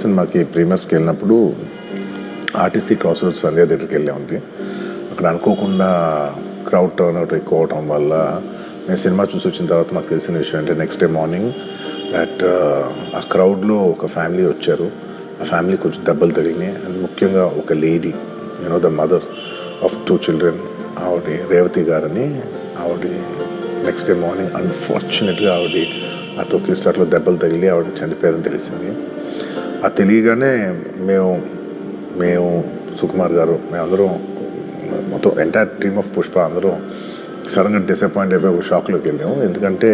సినిమాకి ప్రీమియర్స్కి వెళ్ళినప్పుడు RTC cross roads సంధ్యా థియేటర్కి వెళ్ళామండి. అక్కడ అనుకోకుండా క్రౌడ్ టర్న్ అవుట్ ఎక్కువ అవటం వల్ల నేను సినిమా చూసి వచ్చిన తర్వాత నాకు తెలిసిన విషయం అంటే నెక్స్ట్ డే మార్నింగ్ దట్ ఆ క్రౌడ్లో ఒక ఫ్యామిలీ వచ్చారు. ఆ ఫ్యామిలీ కొంచెం దెబ్బలు తగిలినాయి. అండ్ ముఖ్యంగా ఒక lady, the mother of 2 children, ఆవిడ రేవతి గారని, ఆవిడ నెక్స్ట్ డే మార్నింగ్ అన్ఫార్చునేట్గా ఆవిడ ఆ తొక్కి స్లాట్లో దెబ్బలు తగిలి ఆవిడ చనిపోయారని తెలిసింది. అది తెలియగానే మేము సుకుమార్ గారు మేమందరం మొత్తం ఎంటైర్ టీమ్ ఆఫ్ పుష్ప అందరం సడన్గా డిసప్పాయింట్ అయిపోయి ఒక షాక్లోకి వెళ్ళాము. ఎందుకంటే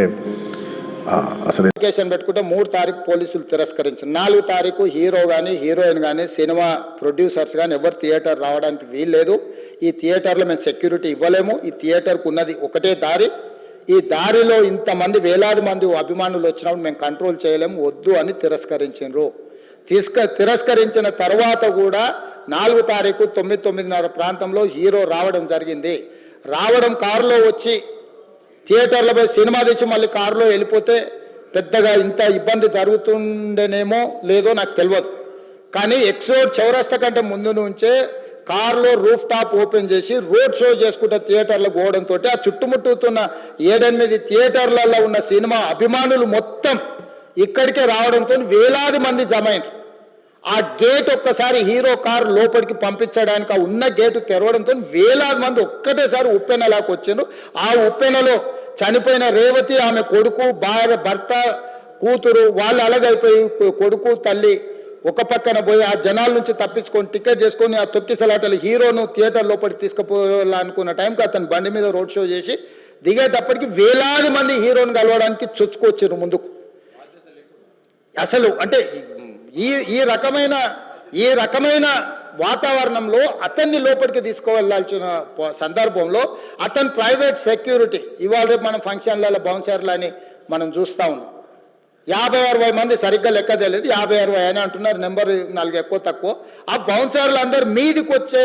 అసలు అప్లికేషన్ పెట్టుకుంటే 3 తారీఖు పోలీసులు తిరస్కరించారు. 4 తారీఖు హీరో కానీ హీరోయిన్ కానీ సినిమా ప్రొడ్యూసర్స్ కానీ ఎవరు థియేటర్ రావడానికి వీల్లేదు. ఈ థియేటర్లో మేము సెక్యూరిటీ ఇవ్వలేము. ఈ థియేటర్కు ఉన్నది ఒకటే దారి. ఈ దారిలో ఇంతమంది వేలాది మంది అభిమానులు వచ్చినప్పుడు మేము కంట్రోల్ చేయలేము, వద్దు అని తిరస్కరించారు. తిరస్కరించిన తర్వాత కూడా 4 తారీఖు 9:30 ప్రాంతంలో హీరో రావడం జరిగింది. రావడం కారులో వచ్చి థియేటర్లో పోయి సినిమా తెచ్చి మళ్ళీ కారులో వెళ్ళిపోతే పెద్దగా ఇంత ఇబ్బంది జరుగుతుండేనేమో లేదో నాకు తెలియదు. కానీ ఎక్స్రోడ్ చౌరస్తా కంటే ముందు నుంచే కారులో రూఫ్ టాప్ ఓపెన్ చేసి రోడ్ షో చేసుకుంటే థియేటర్లో పోవడంతో ఆ చుట్టుముట్టుతున్న 7-8 థియేటర్లలో ఉన్న సినిమా అభిమానులు మొత్తం ఇక్కడికే రావడంతో వేలాది మంది జమ అయ్యారు. ఆ గేట్ ఒక్కసారి హీరో కారు లోపలికి పంపించడానికి ఆ ఉన్న గేటు తెరవడంతో వేలాది మంది ఒక్కటేసారి ఉప్పెనలాకి వచ్చారు. ఆ ఉప్పెనలో చనిపోయిన రేవతి, ఆమె కొడుకు, భార్య, భర్త, కూతురు వాళ్ళు అలాగైపోయి కొడుకు తల్లి ఒక పక్కన పోయి ఆ జనాల నుంచి తప్పించుకొని టికెట్ చేసుకొని ఆ తొక్కిసలాటలు హీరోను థియేటర్ లోపలికి తీసుకుపోవాలనుకున్న టైంకి అతను బండి మీద రోడ్ షో చేసి దిగేటప్పటికి వేలాది మంది హీరోను కలవడానికి చొచ్చుకొచ్చారు ముందుకు. అసలు అంటే ఈ రకమైన వాతావరణంలో అతన్ని లోపలికి తీసుకువెళ్ళాల్సిన సందర్భంలో అతను ప్రైవేట్ సెక్యూరిటీ ఇవాళ రేపు మనం ఫంక్షన్లలో బౌన్సర్లు అని మనం చూస్తూ ఉన్నాం. 50-60 మంది సరిగ్గా లెక్క తెలియదు, 50-60 అని అంటున్నారు, నెంబర్ 4 ఎక్కువ తక్కువ. ఆ బౌన్సర్లు అందరు మీదికి వచ్చే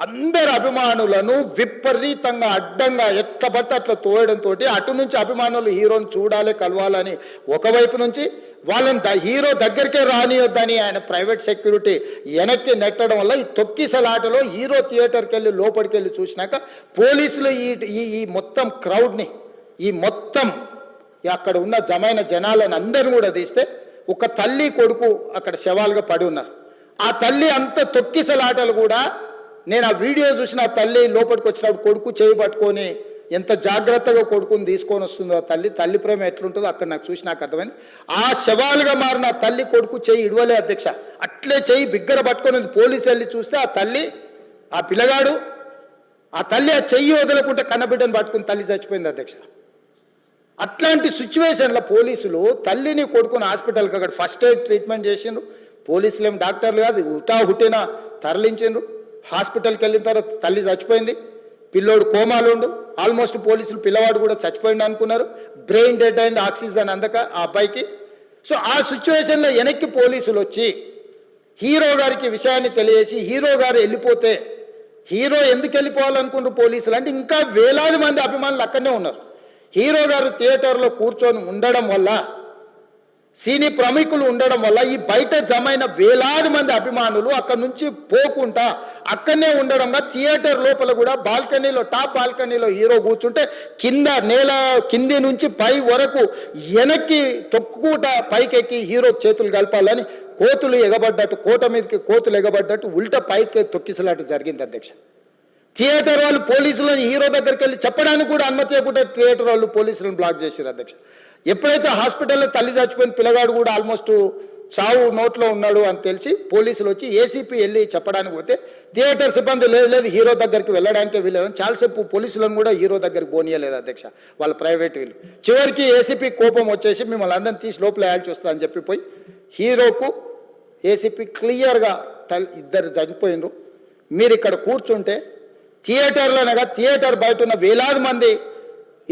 అందరు అభిమానులను విపరీతంగా అడ్డంగా ఎట్లా పడితే అట్లా తోయడంతో అటు నుంచి అభిమానులు హీరోని చూడాలి, కలవాలని ఒకవైపు నుంచి వాళ్ళని హీరో దగ్గరికే రానియొద్దని ఆయన ప్రైవేట్ సెక్యూరిటీ వెనక్కి నెట్టడం వల్ల ఈ తొక్కిసలాటలో హీరో థియేటర్కి వెళ్ళి లోపలికి వెళ్ళి చూసినాక పోలీసులు ఈ మొత్తం క్రౌడ్ని ఈ మొత్తం అక్కడ ఉన్న జమైన జనాలను అందరిని కూడా తీస్తే ఒక తల్లి కొడుకు అక్కడ శవాలుగా పడి ఉన్నారు. ఆ తల్లి అంత తొక్కిసలాటలు కూడా నేను ఆ వీడియో చూసిన ఆ తల్లి లోపలికి వచ్చినప్పుడు కొడుకు చేయి పట్టుకొని ఎంత జాగ్రత్తగా కొడుకుని తీసుకొని వస్తుందో తల్లి ప్రేమ ఎట్లుంటుందో అక్కడ నాకు చూసి నాకు అర్థమైంది. ఆ శవాలుగా మారిన తల్లి కొడుకు చెయ్యి ఇడవలే అధ్యక్ష, అట్లే చెయ్యి బిగ్గర పట్టుకొని పోలీసు వెళ్ళి చూస్తే ఆ తల్లి ఆ పిల్లగాడు ఆ తల్లి ఆ చెయ్యి వదలకుంటే కన్నబిడ్డను పట్టుకుని తల్లి చచ్చిపోయింది అధ్యక్ష. అట్లాంటి సిచ్యువేషన్లో పోలీసులు తల్లిని కొడుకుని హాస్పిటల్కి అక్కడ ఫస్ట్ ఎయిడ్ ట్రీట్మెంట్ చేసిండ్రు. పోలీసులు ఏం డాక్టర్లు కాదు, హుటాహుటిన తరలించిండ్రు. హాస్పిటల్కి వెళ్ళిన తర్వాత తల్లి చచ్చిపోయింది, పిల్లోడు కోమాలుండు. ఆల్మోస్ట్ పోలీసులు పిల్లవాడు కూడా చచ్చిపోయింది అనుకున్నారు. బ్రెయిన్ డెడ్ అయింది, ఆక్సిజన్ అందక ఆ అబ్బాయికి. సో ఆ సిచ్యువేషన్లో వెనక్కి పోలీసులు వచ్చి హీరో గారికి విషయాన్ని తెలియజేసి హీరో గారు వెళ్ళిపోతే హీరో ఎందుకు వెళ్ళిపోవాలనుకుంటారు పోలీసులు అంటే ఇంకా వేలాది మంది అభిమానులు అక్కడనే ఉన్నారు. హీరో గారు థియేటర్లో కూర్చొని ఉండడం వల్ల, సినీ ప్రముఖులు ఉండడం వల్ల ఈ బయట జమైన వేలాది మంది అభిమానులు అక్కడి నుంచి పోకుండా అక్కడనే ఉండడంగా థియేటర్ లోపల కూడా బాల్కనీలో టాప్ బాల్కనీలో హీరో కూర్చుంటే కింది నుంచి పై వరకు వెనక్కి తొక్కుట పైకెక్కి హీరో చేతులు కలపాలని కోతులు ఎగబడ్డట్టు, కోట మీదకి కోతులు ఎగబడ్డట్టు ఉల్టా పైకి తొక్కిసలాట జరిగింది అధ్యక్ష. థియేటర్ వాళ్ళు పోలీసులను హీరో దగ్గరికి వెళ్ళి చెప్పడానికి కూడా అనుమతి ఇవ్వకుండా థియేటర్ వాళ్ళు పోలీసులను బ్లాక్ చేశారు అధ్యక్ష. ఎప్పుడైతే హాస్పిటల్లో తల్లి చచ్చిపోయిన పిల్లగాడు కూడా ఆల్మోస్ట్ చావు నోట్లో ఉన్నాడు అని తెలిసి పోలీసులు వచ్చి ఏసీపీ వెళ్ళి చెప్పడానికి పోతే థియేటర్ సిబ్బంది లేదు హీరో దగ్గరికి వెళ్ళడానికే వీళ్ళదని చాలాసేపు పోలీసులను కూడా హీరో దగ్గరికి పోనీయలేదు అధ్యక్ష వాళ్ళ ప్రైవేట్ వీళ్ళు. చివరికి ఏసీపీ కోపం వచ్చేసి మిమ్మల్ని అందరిని తీసి లోపల వేయాల్సి వస్తుందని చెప్పిపోయి హీరోకు ఏసీపీ క్లియర్గా ఇద్దరు చనిపోయినరు, మీరు ఇక్కడ కూర్చుంటే థియేటర్లోనగా థియేటర్ బయట ఉన్న వేలాది మంది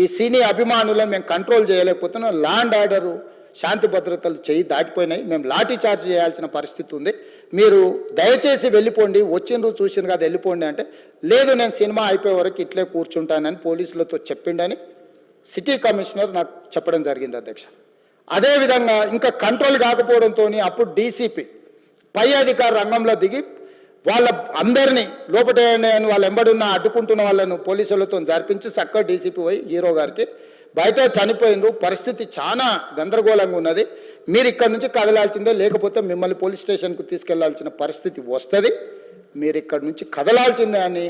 ఈ సినీ అభిమానులను మేము కంట్రోల్ చేయలేకపోతున్నాం, లా అండ్ ఆర్డరు శాంతి భద్రతలు చేయి దాటిపోయినాయి, మేము లాఠీ చార్జ్ చేయాల్సిన పరిస్థితి ఉంది, మీరు దయచేసి వెళ్ళిపోండి, వచ్చిండ్రు చూసిండ్రు కదా వెళ్ళిపోండి అంటే లేదు నేను సినిమా అయిపోయే వరకు ఇట్లే కూర్చుంటానని పోలీసులతో చెప్పిండని సిటీ కమిషనర్ నాకు చెప్పడం జరిగింది అధ్యక్ష. అదేవిధంగా ఇంకా కంట్రోల్ కాకపోవడంతో అప్పుడు డీసీపీ పై అధికార రంగంలో దిగి వాళ్ళ అందరినీ లోపట వాళ్ళు ఎంబడున్న అడ్డుకుంటున్న వాళ్ళను పోలీసులతో జరిపించి చక్కగా డీసీపీ పోయి హీరో గారికి బయట చనిపోయినరు, పరిస్థితి చాలా గందరగోళంగా ఉన్నది, మీరు ఇక్కడ నుంచి కదలాల్సిందే, లేకపోతే మిమ్మల్ని పోలీస్ స్టేషన్కు తీసుకెళ్లాల్సిన పరిస్థితి వస్తుంది, మీరు ఇక్కడ నుంచి కదలాల్సిందే అని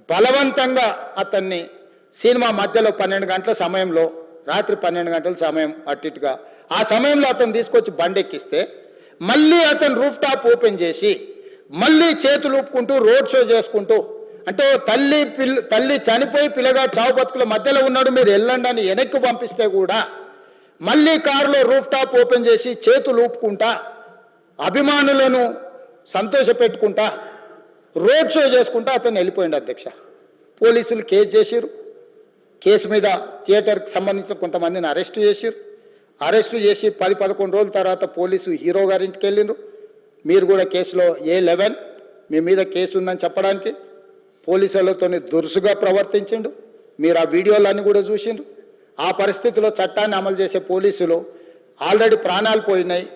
బలవంతంగా అతన్ని సినిమా మధ్యలో 12 గంటల సమయంలో, రాత్రి 12 గంటల సమయం అట్టిట్టుగా ఆ సమయంలో అతను తీసుకొచ్చి బండెక్కిస్తే మళ్ళీ అతను రూఫ్ టాప్ ఓపెన్ చేసి మళ్ళీ చేతులు ఊపుకుంటూ రోడ్ షో చేసుకుంటూ, అంటే తల్లి చనిపోయి పిల్లగాడు చావు బతుకుల మధ్యలో ఉన్నాడు, మీరు వెళ్ళండి అని వెనక్కి పంపిస్తే కూడా మళ్ళీ కారులో రూఫ్ టాప్ ఓపెన్ చేసి చేతులు ఊపుకుంటా అభిమానులను సంతోషపెట్టుకుంటా రోడ్ షో చేసుకుంటా అతను వెళ్ళిపోయింది అధ్యక్ష. పోలీసులు కేసు చేసిరు, కేసు మీద థియేటర్కి సంబంధించిన కొంతమందిని అరెస్టు చేసిరు, అరెస్టు చేసి 10-11 రోజుల తర్వాత పోలీసు హీరో గారింటికి వెళ్ళిండ్రు. మీరు కూడా కేసులో A11 మీ మీద కేసు ఉందని చెప్పడానికి పోలీసులతో దురుసుగా ప్రవర్తించిండు. మీరు ఆ వీడియోలన్నీ కూడా చూసిండ్రు. ఆ పరిస్థితిలో చట్టాన్ని అమలు చేసే పోలీసులు ఆల్రెడీ ప్రాణాలు పోయినాయి,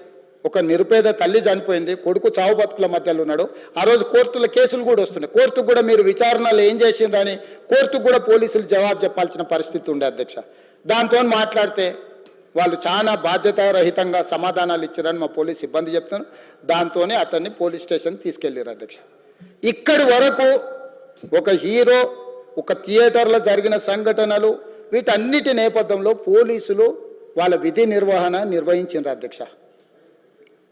ఒక నిరుపేద తల్లి చనిపోయింది, కొడుకు చావు బతుకుల మధ్యలో ఉన్నాడు. ఆ రోజు కోర్టుల కేసులు కూడా వస్తున్నాయి, కోర్టుకు కూడా మీరు విచారణలు ఏం చేసిండ్రని కోర్టుకు కూడా పోలీసులు జవాబు చెప్పాల్సిన పరిస్థితి ఉండే అధ్యక్ష. దాంతో మాట్లాడితే వాళ్ళు చాలా బాధ్యతారహితంగా సమాధానాలు ఇచ్చారని మా పోలీస్ సిబ్బంది చెప్తున్నారు. దాంతోనే అతన్ని పోలీస్ స్టేషన్ తీసుకెళ్ళారు అధ్యక్ష. ఇక్కడి వరకు ఒక హీరో, ఒక థియేటర్లో జరిగిన సంఘటనలు, వీటన్నిటి నేపథ్యంలో పోలీసులు వాళ్ళ విధి నిర్వహణ నిర్వహించారు అధ్యక్ష.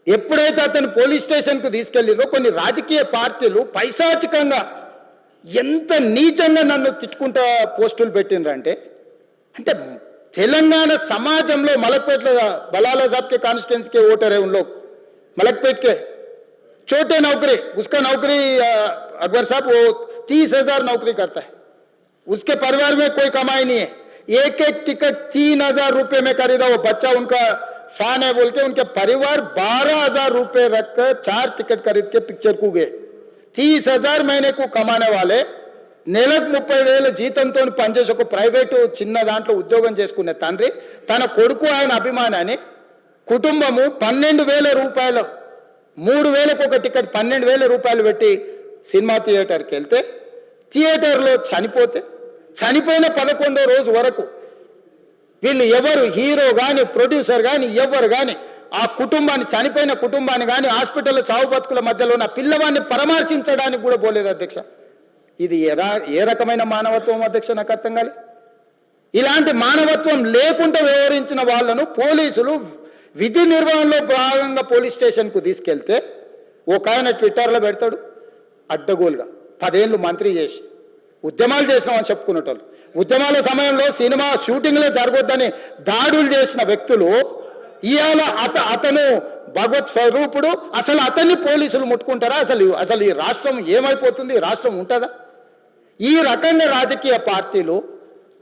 ఎప్పుడైతే అతను పోలీస్ స్టేషన్కు తీసుకెళ్ళిరో కొన్ని రాజకీయ పార్టీలు పైశాచికంగా ఎంత నీచంగా నన్ను తిట్టుకుంటా పోస్టులు పెట్టినరంటే, అంటే तेलंगाना समाजम लो मलकपेट बलाला साहब के कॉन्स्टिट्यूंस के वोटर है उन लोग, मलकपेट के छोटे नौकरी, उसका नौकरी अकबर साहब वो 30,000 नौकरी करता है, उसके परिवार में कोई कमाई नहीं है, एक टिकट 3,000 रुपये में खरीदा, वो बच्चा उनका फैन है बोल के उनके परिवार 12,000 रुपये रखकर 4 टिकट खरीद के पिक्चर को गए. 30,000 महीने को कमाने वाले నెలకు 30,000 జీతంతో పనిచేసి ఒక ప్రైవేటు చిన్న దాంట్లో ఉద్యోగం చేసుకునే తండ్రి తన కొడుకు ఆయన అభిమానాన్ని కుటుంబము 12,000 రూపాయలు, 3,000కు ఒక టికెట్ 12,000 రూపాయలు పెట్టి సినిమా థియేటర్కి వెళ్తే థియేటర్లో చనిపోతే చనిపోయిన 11వ రోజు వరకు వీళ్ళు ఎవరు హీరో కానీ ప్రొడ్యూసర్ కానీ ఎవరు కానీ ఆ కుటుంబాన్ని, చనిపోయిన కుటుంబాన్ని కానీ హాస్పిటల్లో చావు బతుకుల మధ్యలో ఉన్న పిల్లవాడిని పరామర్శించడానికి కూడా పోలేదు అధ్యక్ష. ఇది ఏ రకమైన మానవత్వం అధ్యక్ష, నాకు అర్థం కాలే. ఇలాంటి మానవత్వం లేకుండా వ్యవహరించిన వాళ్ళను పోలీసులు విధి నిర్వహణలో భాగంగా పోలీస్ స్టేషన్కు తీసుకెళ్తే ఒక ఆయన ట్విట్టర్లో పెడతాడు అడ్డగోలుగా 10 ఏళ్ళు మంత్రి చేసి ఉద్యమాలు చేసినామని చెప్పుకునేటోళ్ళు, ఉద్యమాల సమయంలో సినిమా షూటింగ్లో జరగొద్దని దాడులు చేసిన వ్యక్తులు ఇవాళ అతను భగవత్ స్వరూపుడు, అసలు అతన్ని పోలీసులు ముట్టుకుంటారా? అసలు ఈ రాష్ట్రం ఏమైపోతుంది? ఈ రాష్ట్రం ఉంటుందా? ఈ రకంగా రాజకీయ పార్టీలు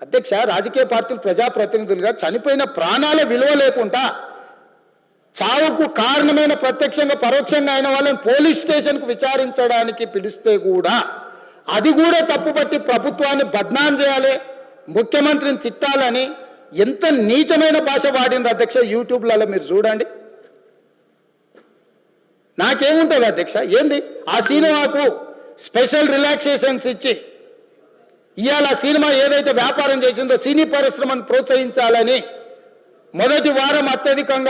అధ్యక్ష, రాజకీయ పార్టీలు ప్రజాప్రతినిధులుగా చనిపోయిన ప్రాణాల విలువ లేకుండా చావుకు కారణమైన ప్రత్యక్షంగా పరోక్షంగా అయిన వాళ్ళని పోలీస్ స్టేషన్కు విచారించడానికి పిలిస్తే కూడా అది కూడా తప్పుపట్టి ప్రభుత్వాన్ని బద్నాం చేయాలి, ముఖ్యమంత్రిని తిట్టాలని ఎంత నీచమైన భాష వాడిన అధ్యక్ష. యూట్యూబ్లలో మీరు చూడండి. నాకేముంటుంది అధ్యక్ష, ఏంది ఆ సినిమాకు స్పెషల్ రిలాక్సేషన్స్ ఇచ్చి ఇవాళ సినిమా ఏదైతే వ్యాపారం చేసిందో సినీ పరిశ్రమను ప్రోత్సహించాలని మొదటి వారం అత్యధికంగా